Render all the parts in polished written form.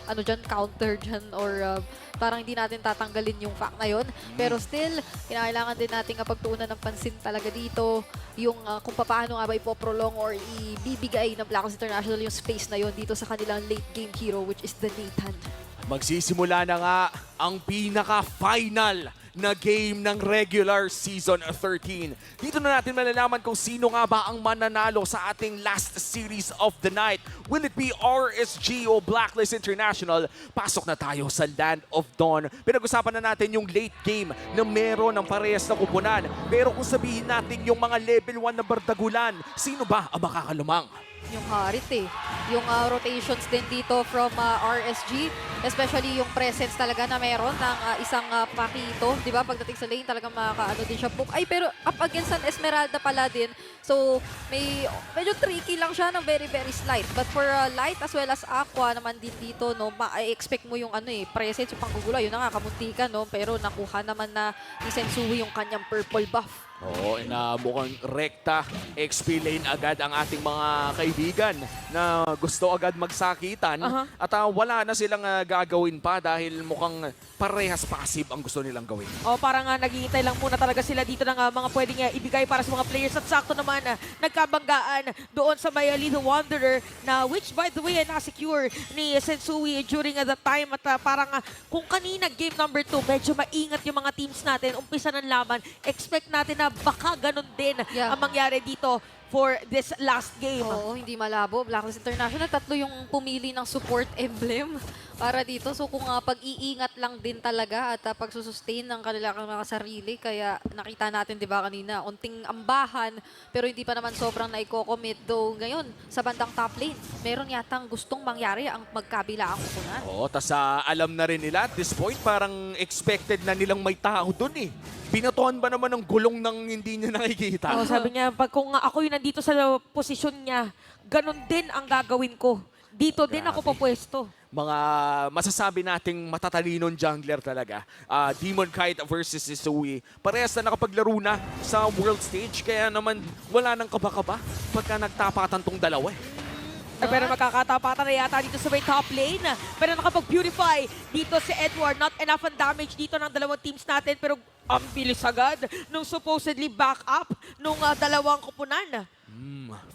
ano dyan, counter dyan or parang hindi natin tatanggalin yung fact na yun. Pero still, kailangan din natin kapag tuunan ng pansin talaga dito yung kung paano nga ba ipoprolong or ibibigay ng Blacklist International yung space na yun dito sa kanilang late game hero which is the Nathan. Magsisimula na nga ang pinaka-final na game ng regular season 13. Dito na natin malalaman kung sino nga ba ang mananalo sa ating last series of the night. Will it be RSG o Blacklist International? Pasok na tayo sa Land of Dawn. Pinag-usapan na natin yung late game na meron ng parehas na kupunan. Pero kung sabihin natin yung mga level 1 na bardagulan, sino ba ang makakalumang? Yung Harit yung rotations din dito from RSG, especially yung presence talaga na meron ng isang Pakito, di ba? Pagdating sa lane talagang makakaano din siya. Ay, pero up against an Esmeralda pala din. So, medyo tricky lang siya ng very, very slight. But for Light as well as Aqua naman din dito, no, ma-expect mo yung presence, yung panggugulo. Yun na nga, kamuntikan, no? Pero nakuha naman na ni Sensui yung kanyang purple buff. Oo, na mukhang rekta, XP lane agad ang ating mga kaibigan na gusto agad magsakitan. At wala na silang gagawin pa dahil mukhang parehas passive ang gusto nilang gawin. O parang naghihintay lang muna talaga sila dito ng mga pwedeng ibigay para sa mga players. At sakto naman nagkabanggaan doon sa may Little Wanderer na which by the way na-secure ni Sensui during the time. At parang kung kanina game number 2, medyo maingat yung mga teams natin. Umpisa ng laban, expect natin na baka ganun din ang mangyari dito for this last game. Oo, hindi malabo. Blacklist International, 3 yung pumili ng support emblem para dito. So kung pag-iingat lang din talaga at pagsusustain ng kanilang mga sarili. Kaya nakita natin, di ba kanina, unting ambahan pero hindi pa naman sobrang naiko-commit. Though ngayon, sa bandang top lane, meron yatang gustong mangyari ang magkabila ang kupunan. Oo, tas alam na rin nila at this point parang expected na nilang may tao dun eh. Binatuhan ba naman ng gulong ng hindi niya nakikita? Oh, sabi niya, kung ako yung nandito sa posisyon niya, ganun din ang gagawin ko. Dito din ako papwesto. Mga masasabi nating matatalinong jungler talaga. Demon Kite versus Sensui. Parehas na nakapaglaro na sa world stage. Kaya naman wala nang kaba-kaba pagka nagtapatan tong dalawa eh. Pero makakatapatan na yata dito sa may top lane. Pero nakapag-purify dito si Edward. Not enough ang damage dito ng dalawang teams natin. Pero ang bilis agad nung supposedly back up nung dalawang kupunan.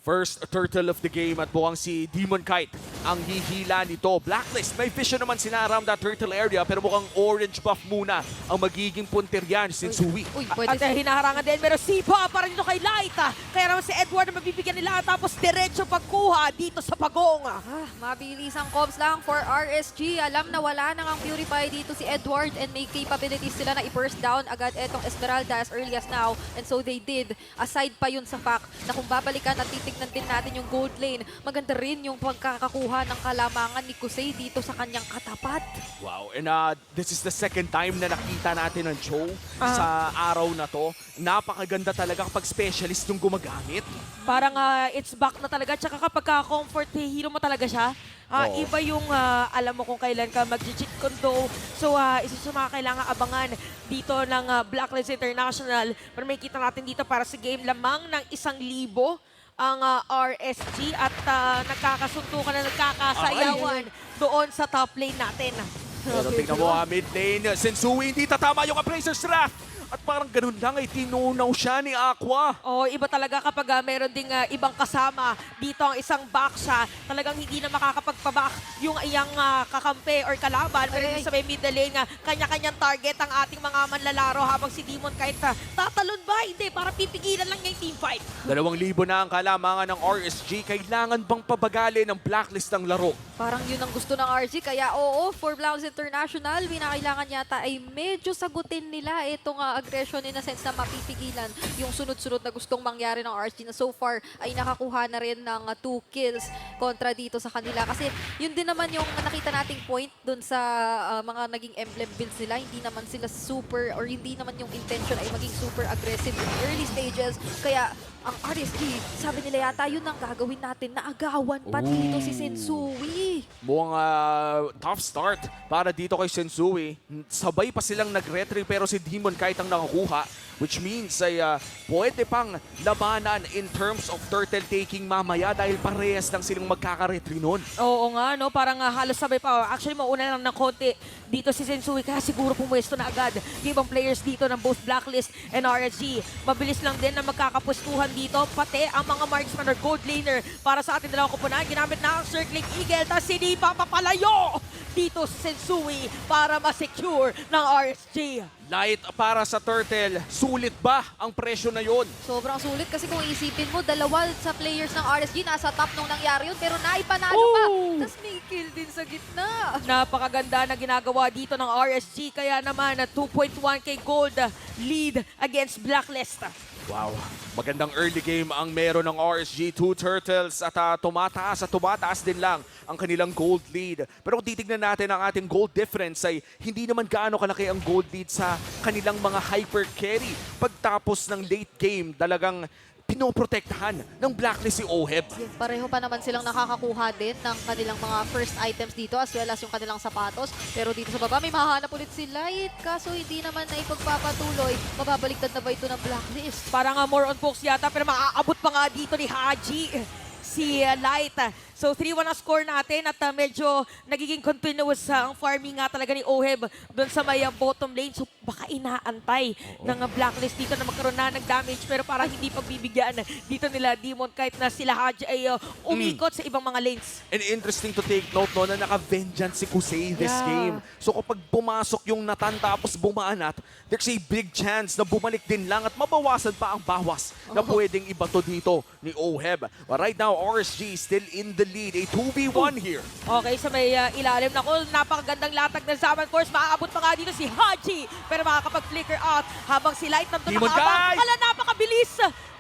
First turtle of the game at mukhang si Demon Kite ang hihila nito. Blacklist, may vision naman sila around that turtle area pero mukhang orange buff muna ang magiging punterian si Sensui. Pwede At hinaharangan din, pero sipa para dito kay Light. Kaya naman si Edward na mabibigyan nila tapos diretso pagkuha dito sa Pagong. Mabilis ang comms lang for RSG. Alam na wala nang ang Purify dito si Edward and may capabilities sila na i-burst down agad etong Esmeralda as early as now. And so they did. Aside pa yun sa fact na kung babalikan at titignan din natin yung gold lane, maganda rin yung pagkakakuha ng kalamangan ni Kusei dito sa kanyang katapat. Wow, and this is the second time na nakita natin ang Cho sa araw na to. Napakaganda talaga kapag specialist yung gumagamit. Parang it's back na talaga. Tsaka kapag comfort hero mo talaga siya, iba yung alam mo kung kailan ka mag-cheat kondo. So, isa sa mga kailangan abangan dito ng Blacklist International. Pero may kita natin dito para sa game lamang ng 1,000 ang RSG at nagkakasuntukan na nagkakasayawan doon sa top lane natin. Pero tingnan mo mid lane, Sensui hindi tatama yung Appraiser's Wrath. At parang ganun lang ay tinunaw siya ni Aqua. Oh, iba talaga kapag meron ding ibang kasama dito ang isang back siya. Talagang hindi na makakapagpaback yung iyang kakampi or kalaban. Pero sa may middle lane, kanya-kanyang target ang ating mga manlalaro habang si Demon kahit tatalon ba? Hindi, para pipigilan lang niya yung teamfight. 2,000 na ang kalamangan ng RSG. Kailangan bang pabagali ng blacklist ng laro? Parang yun ang gusto ng RSG. Kaya oo, for Blacklist International, binakailangan yata ay medyo sagutin nila itong aggression in a sense na mapipigilan yung sunod-sunod na gustong mangyari ng RSG na so far ay nakakuha na rin ng 2 kills kontra dito sa kanila. Kasi yun din naman yung nakita nating point dun sa mga naging emblem builds nila. Hindi naman sila super or hindi naman yung intention ay maging super aggressive in early stages. Kaya ang RSG, sabi nila yata yun ang gagawin natin na agawan pa dito si Sensui. Mukhang tough start para dito kay Sensui. Sabay pa silang nag-retry pero si Demon kahit ang lang nakakuha. Which means ay pwede pang labanan in terms of turtle taking mamaya dahil parehas lang silang magkakaretry nun. Oo nga, no? Parang halos sabay pa. Actually, mauna lang ng konti dito si Sensui kaya siguro pumwesto na agad yung ibang players dito ng both Blacklist and RSG. Mabilis lang din na magkakapwestuhan dito, pati ang mga marksman or gold laner para sa ating dalawang kupunan. Ginamit na ang Circling Eagle, tapos hindi pa papalayo dito si Sensui para ma-secure ng RSG. Light para sa turtle. Sulit ba ang presyo na yon? Sobrang sulit kasi kung isipin mo, dalawa sa players ng RSG nasa top nung nangyari yun, pero naipanalo pa. Tapos may kill din sa gitna. Napakaganda na ginagawa dito ng RSG, kaya naman 2.1k gold lead against Blacklist. Wow, magandang early game ang meron ng RSG, 2 turtles at tumataas din lang ang kanilang gold lead. Pero kung titignan natin ang ating gold difference ay hindi naman gaano kalaki ang gold lead sa kanilang mga hyper carry. Pagtapos ng late game, talagang pinoprotektahan ng Blacklist si Oheb. Pareho pa naman silang nakakakuha din ng kanilang mga first items dito as well as yung kanilang sapatos. Pero dito sa baba may mahanap ulit si Light. Kaso hindi naman na ipagpapatuloy. Mababaliktad na ba ito ng Blacklist? Parang more on focus yata, pero maaabot pa nga dito ni Haji si Light. So 3-1 ang score natin at medyo nagiging continuous ang farming nga talaga ni Oheb doon sa may bottom lane. So baka inaantay ng Blacklist dito na magkaroon na ng damage, pero parang hindi pagbibigyan dito nila Demon kahit na sila Haji ay umikot sa ibang mga lanes. And interesting to take note no, na naka-vengeance si Kusei this Yeah. game. So kapag pumasok yung Natan tapos bumanat, there's a big chance na bumalik din lang at mabawasan pa ang bawas na pwedeng ibato dito ni Oheb. But right now, RSG still in the lead. A 2v1 here. Okay, sa may ilalim na napakagandang latag ng Zaman Force. Maaabot pa nga dito si Haji, pero makakapag-flicker out habang si Light nandun Demon nakaabang. Knight! Ala, napakabilis!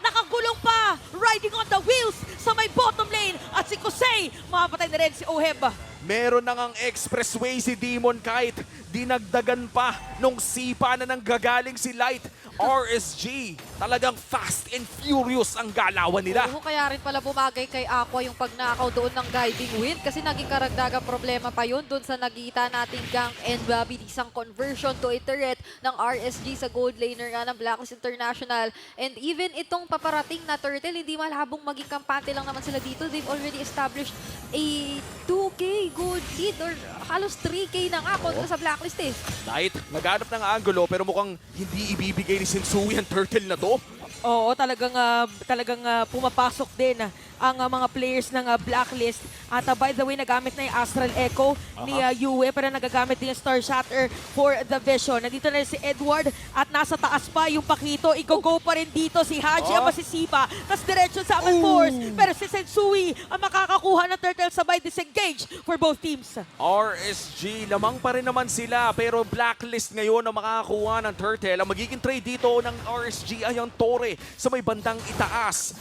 Nakagulong pa! Riding on the wheels sa may bottom lane. At si Kusei, mapatay na rin si Oheb. Meron na ngang expressway si Demon Kite. Dinagdagan pa nung sipa na nanggagaling si Light. RSG, talagang fast and furious ang galawan nila. Oo, kaya rin pala bumagay kay Aqua yung pagnakaw doon ng guiding wind kasi naging karagdagang problema pa yun doon sa nagita nating gang and bilisang conversion to a turret ng RSG sa gold laner nga ng Blacklist International. And even itong paparating na turtle, hindi malabong maging kampante lang naman sila dito. They've already established a 2K gold lead or halos 3K na nga kontra sa Blacklist eh. Light, naghanap ng angulo pero mukhang hindi ibibigay ni Sensui ang turtle na to. Oo, talagang pumapasok din ang mga players ng Blacklist. At by the way, nagamit na yung Astral Echo ni Yue, pero nagagamit din yung Star Shatter for the Vision. Nandito na rin si Edward at nasa taas pa yung Pakito. Iko-go pa rin dito si Haji ang masisipa. Tapos diretso sa Aman Force. Pero si Sensui ang makakakuha ng turtle sabay disengage for both teams. RSG, lamang pa rin naman sila pero Blacklist ngayon ang makakakuha ng turtle. Ang magiging trade dito ng RSG ay ang Torre sa may bandang itaas.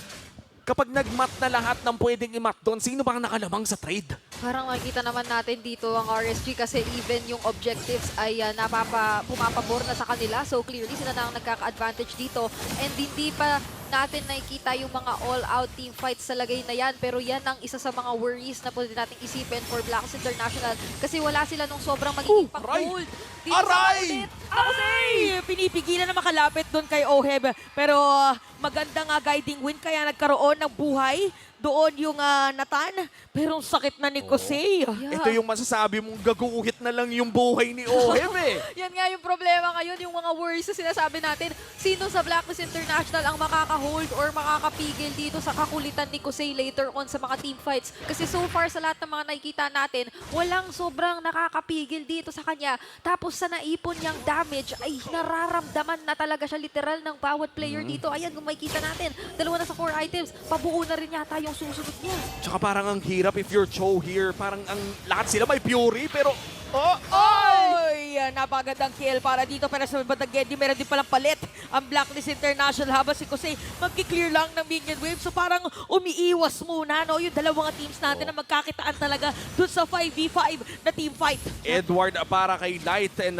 Kapag nagmat na lahat ng pwedeng imat doon, sino ba ang nakalamang sa trade? Parang makikita naman natin dito ang RSG kasi even yung objectives ay pumapabor na sa kanila. So clearly sila na ang nagkaka-advantage dito. And hindi pa natin nakikita yung mga all-out team fights sa lagay na yan. Pero yan ang isa sa mga worries na pwede natin isipin for Blacklist International. Kasi wala sila nung sobrang magiging pang-gold. Aray! Ay! Pinipigilan na makalapit doon kay Oheb. Pero maganda nga guiding wind kaya nagkaroon ng buhay. Doon yung Natan. Pero ang sakit na ni Kusei. Yeah. Ito yung masasabi mong gaguhit na lang yung buhay ni Oheb eh. Yan nga yung problema ngayon, yung mga worries na sinasabi natin. Sino sa Blacklist International ang makaka-hold or makakapigil dito sa kakulitan ni Kusei later on sa mga team fights? Kasi so far sa lahat ng mga nakikita natin, walang sobrang nakakapigil dito sa kanya. Tapos sa naipon niyang damage ay nararamdaman na talaga siya literal ng bawat player dito. Ayan, kung makikita natin, dalawa na sa 4 items, pabuo na rin yata yung susunod niya. Tsaka parang ang hirap if you're Cho here. Parang ang lahat sila may Fury pero... Oy! Napagandang kill para dito. Pero sa bandang Gendy, meron din palang palit ang Blacklist International habang si Kusei magki-clear lang ng minion wave. So parang umiiwas muna, no? Yung dalawang teams natin na magkakitaan talaga dun sa 5v5 na team fight. Edward para kay Light and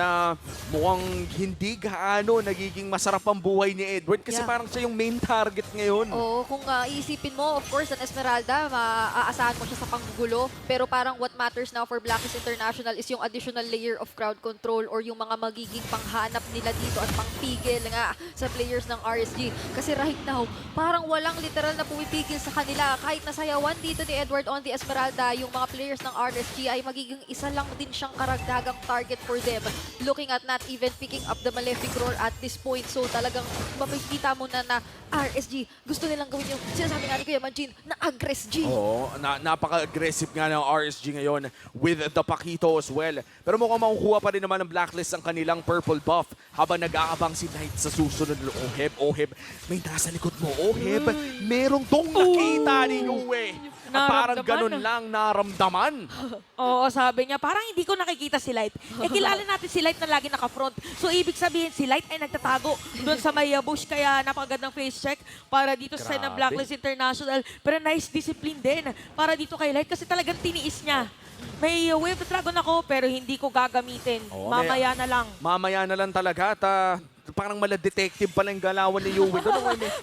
mukhang hindi gaano nagiging masarap ang buhay ni Edward kasi Yeah. parang siya yung main target ngayon. Oo, kung iisipin mo, of course, ang Esmeralda, maaasahan mo siya sa panggulo. Pero parang what matters now for Blacklist International is yung additional layer of crowd control. role or yung mga magiging panghanap nila dito at pangpigil nga sa players ng RSG. Kasi right now, parang walang literal na pumipigil sa kanila. Kahit nasayawan dito ni Edward on the Esmeralda, yung mga players ng RSG ay magiging isa lang din siyang karagdagang target for them. Looking at not even picking up the Malefic Roar at this point. So talagang makikita mo na RSG, gusto nilang gawin yung sinasabi nga ni Kuya Manjin na aggress G. Oo, napaka-aggressive nga ng RSG ngayon with the Pakito as well. Pero mukhang makukuha pa rin naman ng Blacklist ang kanilang purple buff habang nag-aabang si Knight sa susunod. Oheb, may nasa likod mo. Oheb, merong dong nakita ni Yue. Parang ganun lang naramdaman. Oo, sabi niya, parang hindi ko nakikita si Light. Kilala natin si Light na lagi naka-front. So, ibig sabihin, si Light ay nagtatago doon sa may bush. Kaya napakagandang face check para dito sa side ng Grabe. Blacklist International. Pero nice discipline din para dito kay Light kasi talagang tiniis niya. May Wave Dragon ako pero hindi ko gagamitin. Oo, Mamaya na lang. Mamaya na lang talaga at parang mala-detective pala yung galawan ni Yue.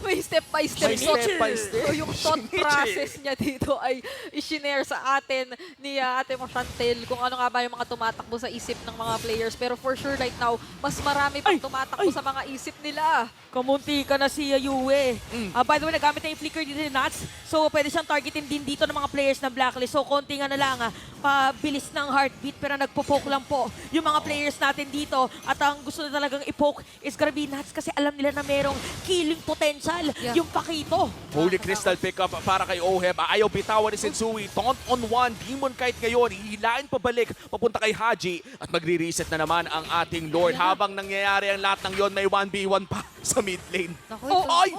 May step by step. May step by step. So yung thought Shinichi. process niya dito ay i-shinare sa atin ni Ate Mo Chantel kung ano nga ba yung mga tumatakbo sa isip ng mga players. Pero for sure right now, mas marami pang tumatakbo sa mga isip nila. Kamunti ka na si Yue. By the way, nagamit na yung flicker dito ni Nats. So, pwede siyang targetin din dito ng mga players ng Blacklist. So, konti nga na lang, pabilis ng heartbeat pero nagpo-poke lang po yung mga players natin dito. At ang gusto na talagang i-poke is gonna be Nats kasi alam nila na merong killing potential yung Pakito. Holy Crystal pickup para kay Oheb. Ayaw bitawan ni Sensui. Taunt on one. Demon Kite ngayon. Hihilain pabalik. Papunta kay Haji. At magre-reset na naman ang ating Lord. Habang nangyayari ang lahat ng yon, may 1v1 pa sa mid lane. Naku, Oh, ito. ay!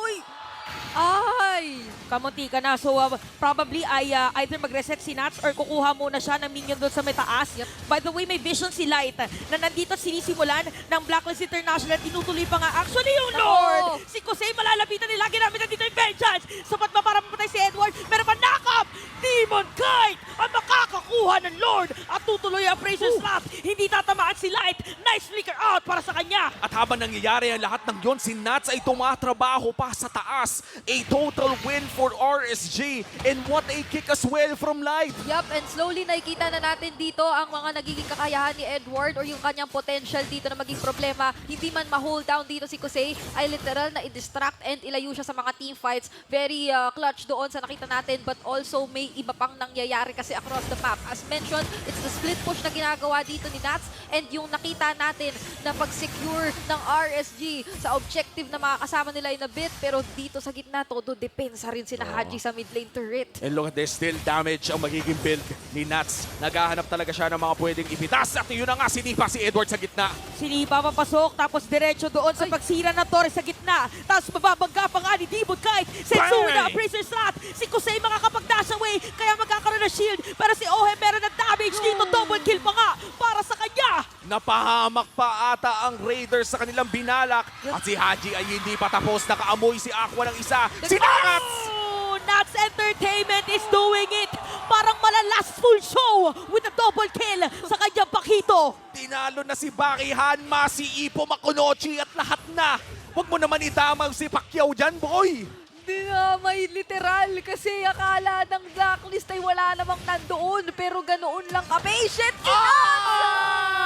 Ay! Kamunti ka na. So, probably ay either mag-reset si Nats or kukuha muna siya ng minion doon sa may taas. Yep. By the way, may vision si Light na nandito at sinisimulan ng Blacklist International. Tinutuloy pa nga. Actually, yung Nako! Lord! Si Kusei malalapitan nila. Ginamit na dito yung vengeance. Sapat ba para mapatay si Edward? Meron pa knock-up! Demon Kite ang makakakuha ng Lord at tutuloy ang Praiser Slap. Hindi tatamaan si Light. Nice flicker out para sa kanya. At habang nangyayari ang lahat ng yon, si Nats ay tumatrabaho pa sa taas. A total win for RSG. And what a kick as well from Light. Yup, and slowly nakikita na natin dito ang mga nagiging kakayahan ni Edward or yung kanyang potential dito na maging problema. Hindi man ma-hold down dito si Kusei, ay literal na i-distract and ilayo siya sa mga team fights. Very clutch doon sa nakita natin, but also may iba pang nangyayari kasi across the map. As mentioned, it's the split push na ginagawa dito ni Nats and yung nakita natin na pag-secure ng RSG sa objective na makakasama nila in a bit, pero dito sa gitna, todo depensa rin si Haji sa mid lane turret. And look at this, still damage ang magiging build ni Nats. Naghahanap talaga siya ng mga pwedeng ipitas. At yun na nga, sinipa si Edward sa gitna. Sinipa papasok, tapos diretso doon sa pagsira ng torre sa gitna. Tapos mababangga pa nga ni Demon Kite. Sensuna, Bang! Praiser Slot. Si Kusei makakapag-dash away, kaya magkakaroon ng shield. Pero si Ohe meron ng damage dito. Double kill pa nga para sa kanya. Napahamak pa ata ang Raiders sa kanilang binalak. At si Haji ay hindi pa tapos. Nakaamoy si Aqua ng isa. Si Nats! Oh, Nats Entertainment is doing it. Parang malalast full show with a double kill sa kanyang Pakito. Tinalo na si Baki Hanma, si Ipo Makunochi at lahat na. Huwag mo naman idamag si Pacquiao dyan, boy. Di na may literal kasi akala ng Blacklist ay wala namang nandoon pero ganoon lang ka-patient si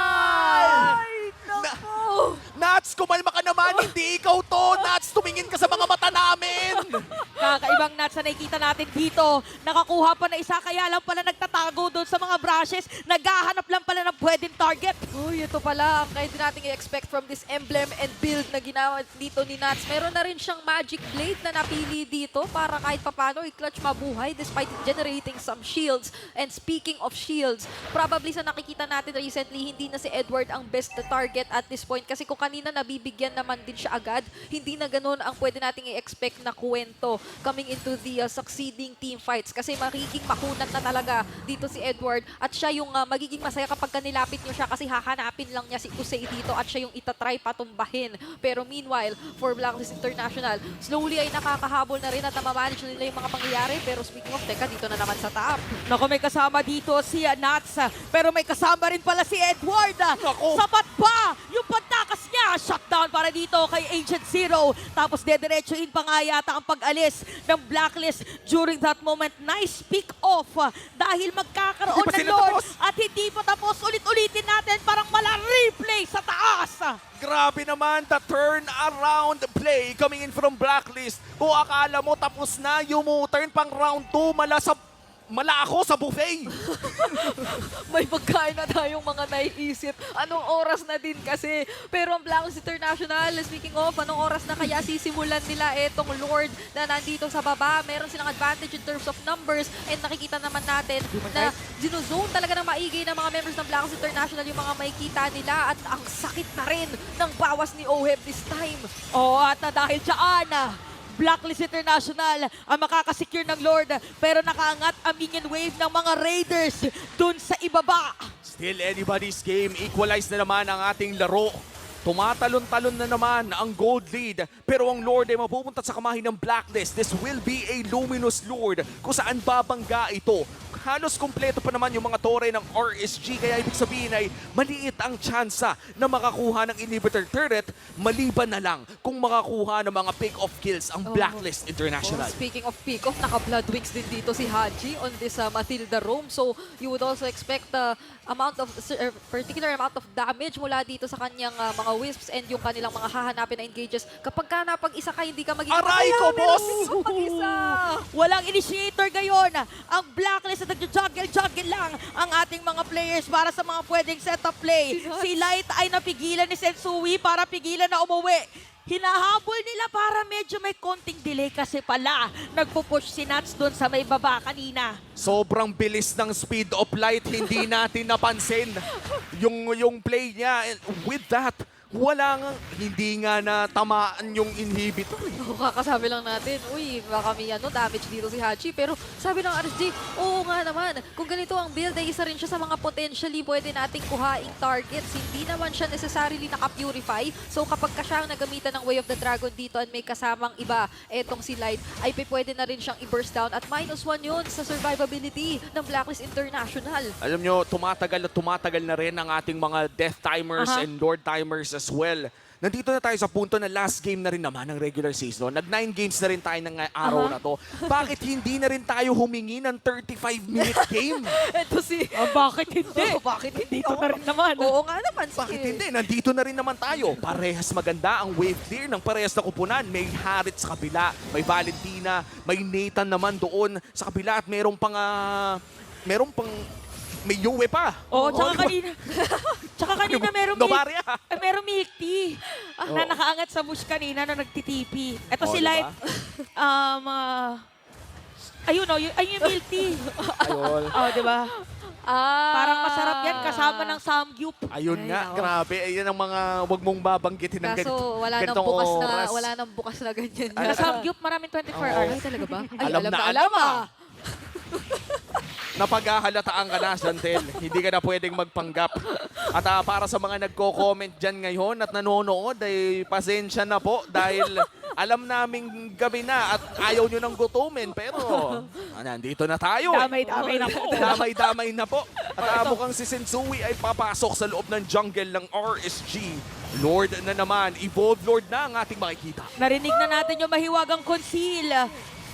Ay, naku! Nats, kumalma ka naman. Hindi ikaw to. Nats, tumingin ka sa mga mata namin. Kakaibang Nats na nakikita natin dito. Nakakuha pa na isa, kaya lang pala nagtatago doon sa mga brushes. Naghahanap lang pala ng pwedeng target. Uy, ito pala ang kahit natin i-expect from this emblem and build na ginawa dito ni Nats. Meron na rin siyang magic blade na napili dito para kahit papano i-clutch mabuhay despite generating some shields. And speaking of shields, probably sa nakikita natin recently, hindi na si Edward ang best na target at this point. Kasi kung kanina nabibigyan naman din siya agad, hindi na ganun ang pwede nating i-expect na kwento coming into the succeeding team fights. Kasi magiging makunat na talaga dito si Edward at siya yung magiging masaya kapag kanilapit nyo siya kasi hahanapin lang niya si Kusei dito at siya yung itatry patumbahin. Pero meanwhile, for Blacklist International, slowly ay nakakahabol na rin at namamanage na nila yung mga pangyayari. Pero speaking of, teka, dito na naman sa top. Naku, may kasama dito si Nats, pero may kasama rin pala si Edward. Naku. Sapat ba yung pagtakas niya? Shutdown para dito kay Agent Zero. Tapos dediretsuin pa nga yata ang pag-alis ng Blacklist during that moment. Nice pick off dahil magkakaroon Hindi pa ng sila Lord tapos. at hindi pa tapos. Ulit-ulitin natin parang mala-replace Grabe naman, the turn-around play coming in from Blacklist. Kung akala mo tapos na, yung turn pang round 2, mala ako sa buffet. May pagkain na tayong mga naiisip. Anong oras na din kasi. Pero ang Blacklist International, speaking of, anong oras na kaya sisimulan nila etong Lord na nandito sa baba. Meron silang advantage in terms of numbers and nakikita naman natin na ginozone talaga ng maigi ng mga members ng Blacklist International yung mga makikita nila at ang sakit na rin ng bawas ni Oheb this time. Oo, at dahil dyan, Blacklist International ang makakasecure ng Lord, pero nakaangat ang minion wave ng mga Raiders dun sa ibaba. Still anybody's game. Equalize na naman ang ating laro. Tumatalon-talon na naman ang gold lead. Pero ang Lord ay mapupunta sa kamahin ng Blacklist. This will be a Luminous Lord kung saan babangga ito. Halos kumpleto pa naman yung mga tore ng RSG. Kaya ibig sabihin ay maliit ang tsansa na makakuha ng inhibitor turret maliban na lang kung makakuha ng mga pick-off kills ang Blacklist International. Speaking of pick-off, naka-blood wings din dito si Haji on this Matilda roam. So you would also expect particular amount of damage mula dito sa kanyang mga wisps and yung kanilang mga hahanapin na engages. Kapag ka napag-isa ka, hindi ka magiging Aray ko, boss! Pag-isa! Walang initiator ngayon. Ang Blacklist at nag-juggle lang ang ating mga players para sa mga pwedeng setup play. Si Light ay napigilan ni Sensui para pigilan na umuwi. Hinahabol nila para medyo may konting delay kasi pala nagpo-push si Nats doon sa may baba kanina. Sobrang bilis ng speed of light, hindi natin napansin yung play niya. And with that, hindi nga natamaan yung inhibitor. Kakasabi lang natin, uy, baka may damage dito si Haji. Pero sabi ng RSG, oo nga naman, kung ganito ang build, ay isa rin siya sa mga potentially pwede nating kuhaing targets. Hindi naman siya necessarily naka-purify. So kapag ka siyang nagamitan ng Way of the Dragon dito and may kasamang iba, etong si Light, ay pwede na rin siyang i-burst down. At -1 yun sa survivability ng Blacklist International. Alam nyo, tumatagal na rin ang ating mga death timers and lord timers as well. Nandito na tayo sa punto na last game na rin naman ng regular season. Nag-9 games na rin tayo ng araw na to. Bakit hindi na rin tayo humingi ng 35-minute game? Ito si... Bakit hindi? bakit hindi? Dito na rin naman. Oo nga naman. Bakit hindi? Nandito na rin naman tayo. Parehas maganda ang wave clear ng parehas na kupunan. May Harit sa kabila, may Valentina, may Nathan naman doon sa kabila at merong pang may Yue pa. Oo, tsaka kanina merong Novaria. merong milk tea na nakaangat sa bush kanina na nagtitipi. Ito si diba? Light. Ayun yung milk tea. Ayun. Oh, di ba? Parang masarap yan kasama ng samgyup. Ayun Ay, nga, nako. grabe. Ayun ang mga wag mong babanggitin ng Kaso ganitong oras. wala nang bukas na ganyan. Sa samgyup maraming 24 hours. Ay, talaga ba? Ay, Alam na alam ah. Napaghahalataan ka na, Chantel. Hindi ka na pwedeng magpanggap. At para sa mga nagko-comment dyan ngayon at nanonood, ay pasensya na po dahil alam naming gabi na at ayaw nyo nang gutumin. Pero nandito na tayo. Damay-damay na po. Damay-damay na po. At mukhang si Sensui ay papasok sa loob ng jungle ng RSG. Lord na naman. Evolved Lord na ang ating makikita. Narinig na natin yung mahiwagang conceal.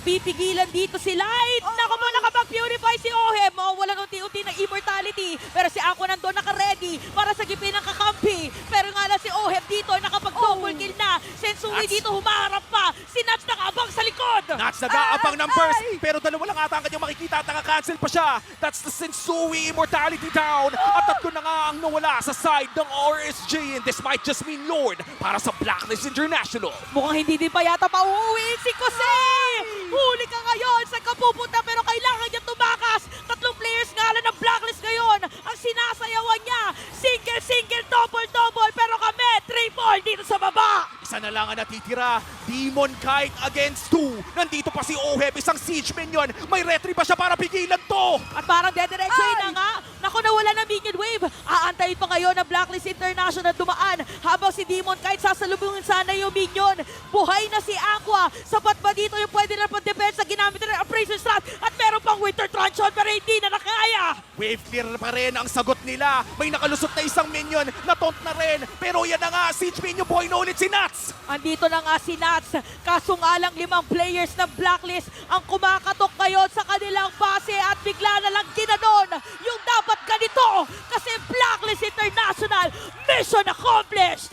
Pipigilan dito si Light. Naku mo, nakapag-purify si Oheb. Mawawalan unti-unti ng immortality. Pero si Aqua nandun naka-ready para sa gipin ng kakampi. Pero nga lang si Oheb dito nakapag-double kill na. Sensui dito humaharap pa. Si Nats nakaabang sa likod. Nats nag-aabang ng burst, pero dalawa lang ata ang kanyang makikita at naka-cancel pa siya. That's the Sensui immortality down. At tatlo na nga ang nawala sa side ng RSG. And this might just mean Lord para sa Blacklist International. Mukhang hindi din pa yata pauuwiin si Kose. Huli ka ngayon sa kapupunta pero kailangan niya tumakas. Tatlong players nga lang ng Blacklist ngayon. Ang sinasayawan niya, single, double, pero kami, triple dito sa baba. Isa na lang ang natitira. Demon Kite against 2. Nandito pa si Oheb, isang siege minion. May retry ba siya para pigilan to? At parang dediretsuhin na nga. Naku, nawala na minion wave. Aantayin pa ngayon ng Blacklist International dumaan habang si Demon kahit sasalubungin sana yung minion. Buhay na si Aqua. Sapat ba dito yung pwede na pag-depensa? Ginamit na Appraiser Strat at meron pang Winter Truncheon pero hindi na nakaya. Wave clear pa rin ang sagot nila. May nakalusot na isang minion. Nataunt na rin. Pero yan na nga, siege minion buhay na ulit si Nats. Andito na nga si Nats. Kaso nga lang 5 players ng Blacklist ang kumakatok ngayon sa kanilang base at bigla na lang ginanon yung dapat ganito kasi Blacklist International mission accomplished!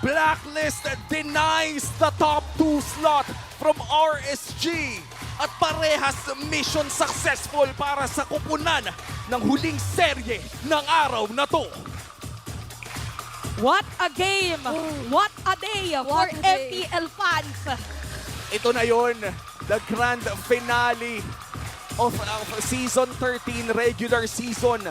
Blacklist denies the top 2 slot from RSG. At parehas mission successful para sa kupunan ng huling serye ng araw na to. What a game! What a day for What a day. MTL fans! Ito na yon, the grand finale of Season 13 regular season.